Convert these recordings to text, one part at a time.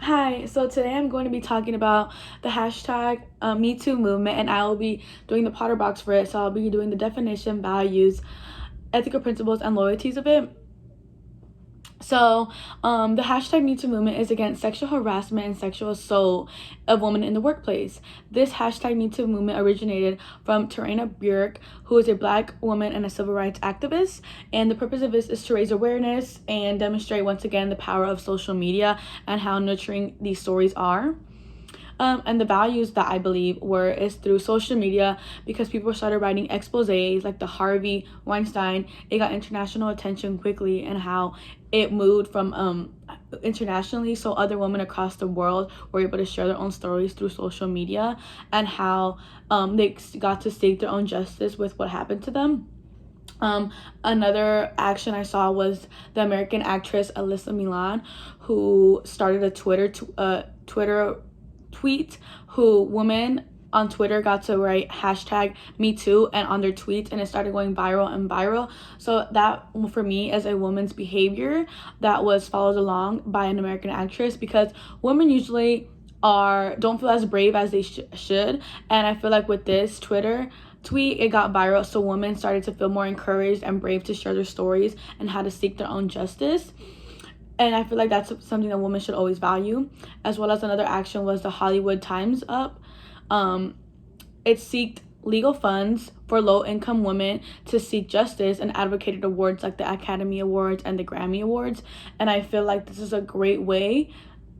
Hi, so today I'm going to be talking about the hashtag Me Too movement, and I will be doing the Potter box for it. So I'll be doing the definition, values, ethical principles, and loyalties of it. So, the hashtag Me Too movement is against sexual harassment and sexual assault of women in the workplace. This hashtag Me Too movement originated from Tarana Burke, who is a Black woman and a civil rights activist. And the purpose of this is to raise awareness and demonstrate once again the power of social media and how nurturing these stories are. And the values that I believe is through social media, because people started writing exposés like the Harvey Weinstein. It got international attention quickly, and how it moved from internationally, so other women across the world were able to share their own stories through social media, and how they got to seek their own justice with what happened to them. Another action I saw was the American actress Alyssa Millan, who started a Twitter tweet, who women on Twitter got to write hashtag Me Too and on their tweets, and it started going viral and viral. So that, for me, as a woman's behavior that was followed along by an American actress, because women usually don't feel as brave as they should, and I feel like with this Twitter tweet, it got viral, so women started to feel more encouraged and brave to share their stories and how to seek their own justice. And I feel like that's something that women should always value. As well as another action was the Hollywood Times Up. It sought legal funds for low-income women to seek justice and advocated awards like the Academy Awards and the Grammy Awards. And I feel like this is a great way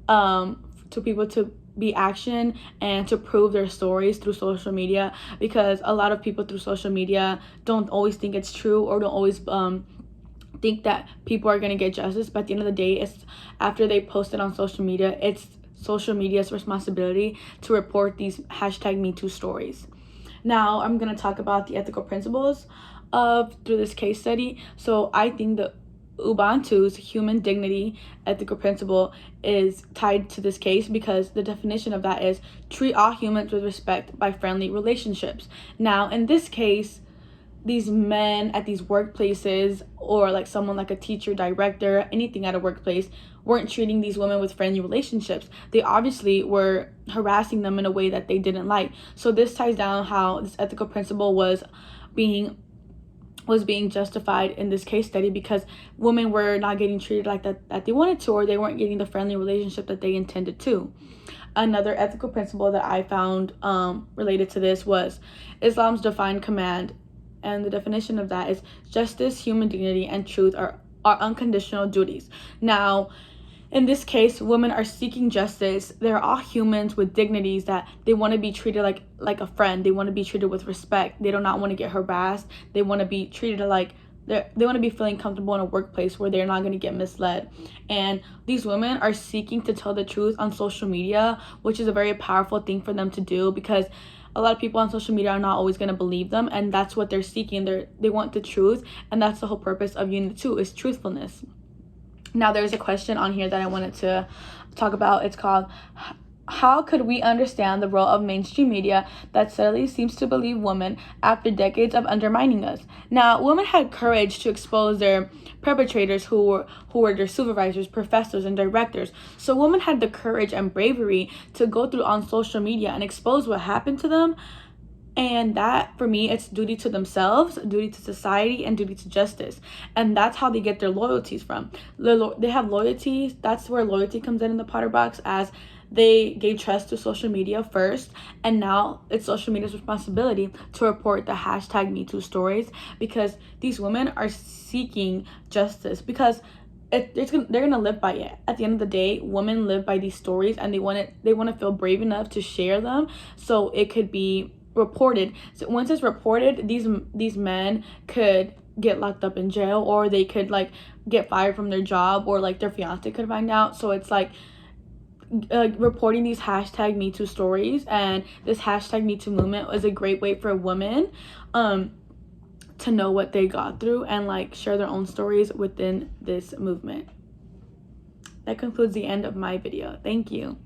to people to be action and to prove their stories through social media, because a lot of people through social media don't always think it's true, or don't always think that people are going to get justice. But at the end of the day, it's after they post it on social media, it's social media's responsibility to report these hashtag Me Too stories. Now I'm going to talk about the ethical principles through this case study. So I think the Ubuntu's human dignity ethical principle is tied to this case, because the definition of that is treat all humans with respect by friendly relationships. Now, in this case, these men at these workplaces, or like someone like a teacher, director, anything at a workplace, weren't treating these women with friendly relationships. They obviously were harassing them in a way that they didn't like. So this ties down how this ethical principle was being justified in this case study, because women were not getting treated like that they wanted to, or they weren't getting the friendly relationship that they intended to. Another ethical principle that I found related to this was Islam's divine command, and the definition of that is justice, human dignity, and truth are unconditional duties. Now, in this case, women are seeking justice. They're all humans with dignities that they want to be treated like a friend. They want to be treated with respect. They do not want to get harassed. They want to be treated like they want to be feeling comfortable in a workplace where they're not going to get misled. And these women are seeking to tell the truth on social media, which is a very powerful thing for them to do, because a lot of people on social media are not always going to believe them, and that's what they're seeking. They want the truth, and that's the whole purpose of Unit 2, is truthfulness. Now, there's a question on here that I wanted to talk about. It's called, how could we understand the role of mainstream media that subtly seems to believe women after decades of undermining us? Now, women had courage to expose their perpetrators, who were their supervisors, professors, and directors. So women had the courage and bravery to go through on social media and expose what happened to them. And that, for me, it's duty to themselves, duty to society, and duty to justice. And that's how they get their loyalties from. They have loyalties. That's where loyalty comes in the Potter box, as they gave trust to social media first, and now it's social media's responsibility to report the hashtag Me Too stories, because these women are seeking justice, because they're gonna live by it. At the end of the day, women live by these stories, and they want to feel brave enough to share them, so it could be reported. So once it's reported, these men could get locked up in jail, or they could like get fired from their job, or like their fiance could find out. So it's like reporting these hashtag Me Too stories, and this hashtag Me Too movement is a great way for women to know what they got through and like share their own stories within this movement. That concludes the end of my video. Thank you.